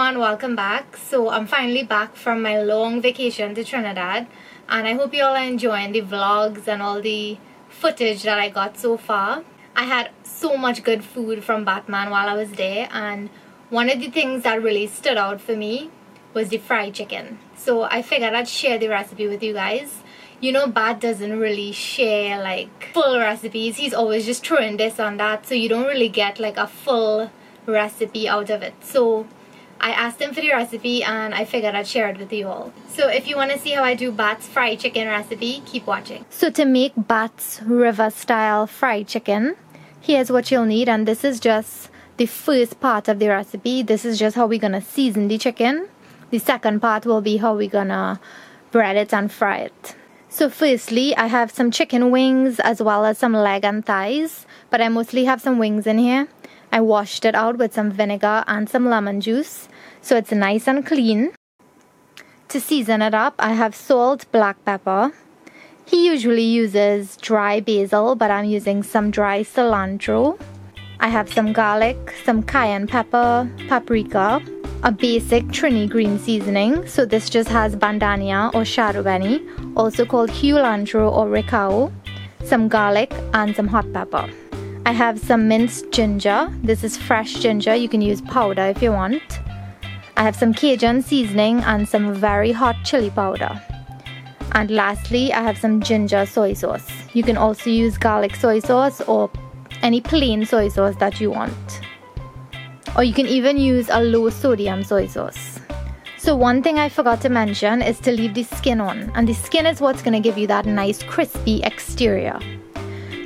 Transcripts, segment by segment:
everyone, welcome back. So I'm finally back from my long vacation to Trinidad, and I hope you all are enjoying the vlogs and all the footage that I got so far. I had so much good food from Batman while I was there, and one of the things that really stood out for me was the fried chicken. So I figured I'd share the recipe with you guys. You know, Bat doesn't really share like full recipes. He's always just throwing this and that, so you don't really get like a full recipe out of it. So I asked him for the recipe and I figured I'd share it with you all. So if you want to see how I do Bat's fried chicken recipe, keep watching. So to make Bat's river style fried chicken, here's what you'll need, and this is just the first part of the recipe. This is just how we're gonna season the chicken. The second part will be how we're gonna bread it and fry it. So firstly, I have some chicken wings as well as some leg and thighs, but I mostly have some wings in here. I washed it out with some vinegar and some lemon juice, so it's nice and clean. To season it up, I have salt, black pepper. He usually uses dry basil, but I'm using some dry cilantro. I have some garlic, some cayenne pepper, paprika, a basic Trini green seasoning. So this just has bandania or shadow benny, also called cilantro or ricao, some garlic and some hot pepper. I have some minced ginger. This is fresh ginger. You can use powder if you want. I have some Cajun seasoning and some very hot chili powder. And lastly, I have some ginger soy sauce. You can also use garlic soy sauce or any plain soy sauce that you want. Or you can even use a low sodium soy sauce. So one thing I forgot to mention is to leave the skin on. And the skin is what's going to give you that nice crispy exterior.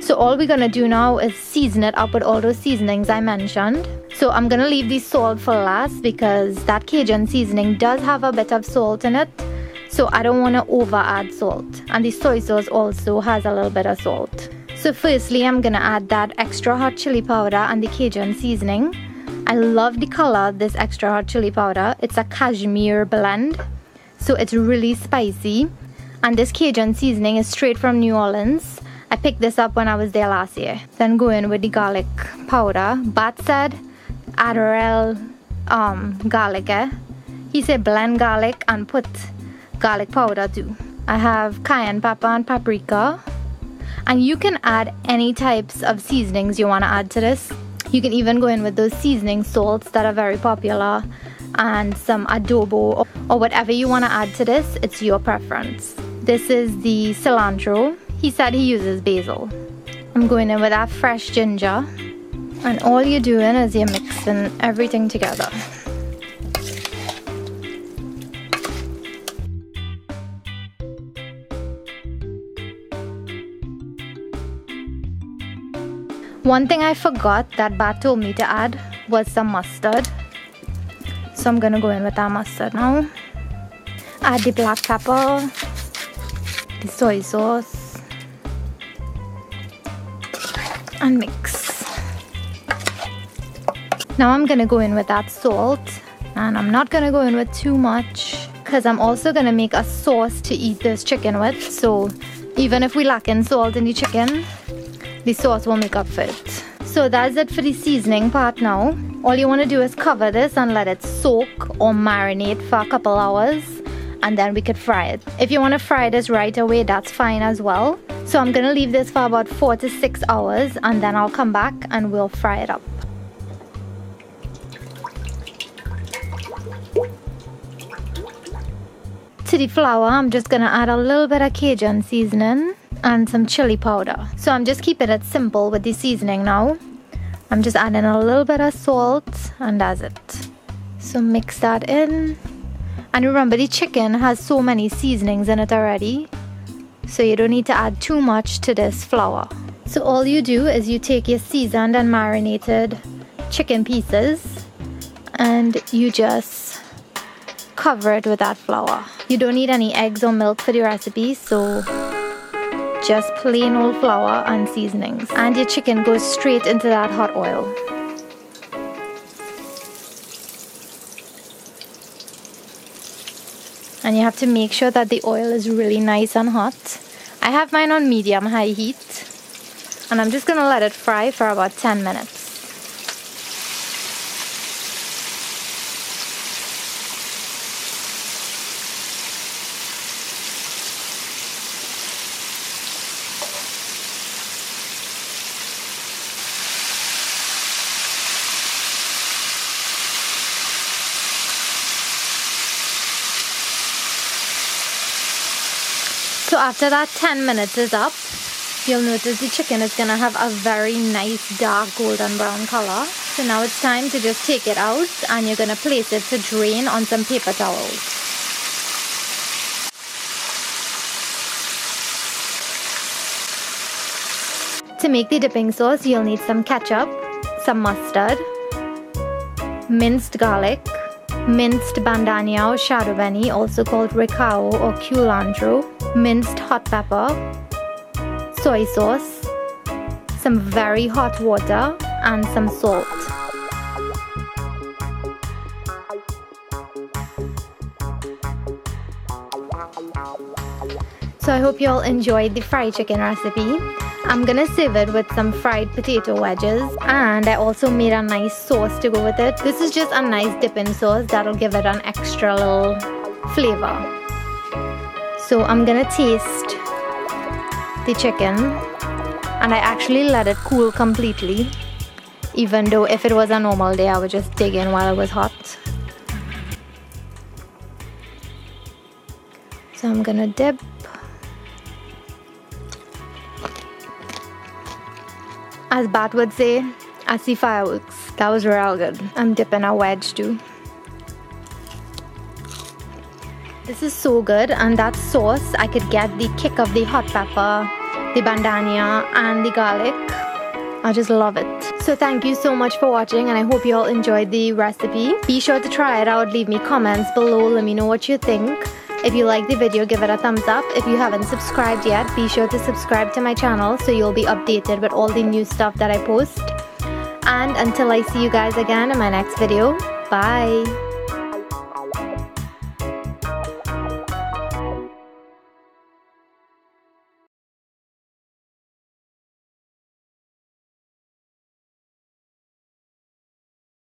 So all we're gonna do now is season it up with all those seasonings I mentioned. So I'm gonna leave the salt for last because that Cajun seasoning does have a bit of salt in it. So I don't wanna over add salt. And the soy sauce also has a little bit of salt. So firstly, I'm gonna add that extra hot chili powder and the Cajun seasoning. I love the color of this extra hot chili powder. It's a cashmere blend, so it's really spicy. And this Cajun seasoning is straight from New Orleans. I picked this up when I was there last year. Then go in with the garlic powder. Bat said add real garlic. He said blend garlic and put garlic powder too. I have cayenne pepper and paprika. And you can add any types of seasonings you want to add to this. You can even go in with those seasoning salts that are very popular and some adobo or whatever you want to add to this. It's your preference. This is the cilantro. He said he uses basil. I'm going in with that fresh ginger. And all you're doing is you're mixing everything together. One thing I forgot that Bat told me to add was some mustard. So I'm gonna go in with that mustard now. Add the black pepper, the soy sauce, and mix. Now I'm gonna go in with that salt, and I'm not gonna go in with too much because I'm also gonna make a sauce to eat this chicken with. So even if we lack in salt in the chicken, the sauce will make up for it. So that's it for the seasoning part now. All you want to do is cover this and let it soak or marinate for a couple hours, and then we could fry it. If you want to fry this right away, that's fine as well. So I'm gonna leave this for about 4 to 6 hours, and then I'll come back and we'll fry it up. To the flour, I'm just gonna add a little bit of Cajun seasoning and some chili powder. So I'm just keeping it simple with the seasoning now. I'm just adding a little bit of salt, and that's it. So mix that in. And remember, the chicken has so many seasonings in it already, so you don't need to add too much to this flour. So all you do is you take your seasoned and marinated chicken pieces and you just cover it with that flour. You don't need any eggs or milk for the recipe, so just plain old flour and seasonings. And your chicken goes straight into that hot oil. And you have to make sure that the oil is really nice and hot. I have mine on medium-high heat, and I'm just gonna let it fry for about 10 minutes. So after that 10 minutes is up, you'll notice the chicken is gonna have a very nice dark golden brown color. So now it's time to just take it out, and you're gonna place it to drain on some paper towels. To make the dipping sauce, you'll need some ketchup, some mustard, minced garlic, minced bandania or shadow benny, also called ricao or cilantro, minced hot pepper, soy sauce, some very hot water, and some salt. So I hope you all enjoyed the fried chicken recipe. I'm gonna serve it with some fried potato wedges, and I also made a nice sauce to go with it. This is just a nice dipping sauce that'll give it an extra little flavor. So I'm gonna taste the chicken, and I actually let it cool completely, even though if it was a normal day I would just dig in while it was hot. So I'm gonna dip. As Bat would say, I see fireworks. That was real good. I'm dipping a wedge too. This is so good, and that sauce, I could get the kick of the hot pepper, the bandania, and the garlic. I just love it. So thank you so much for watching, and I hope you all enjoyed the recipe. Be sure to try it out. Leave me comments below. Let me know what you think. If you like the video, give it a thumbs up. If you haven't subscribed yet, be sure to subscribe to my channel so you'll be updated with all the new stuff that I post. And until I see you guys again in my next video, bye!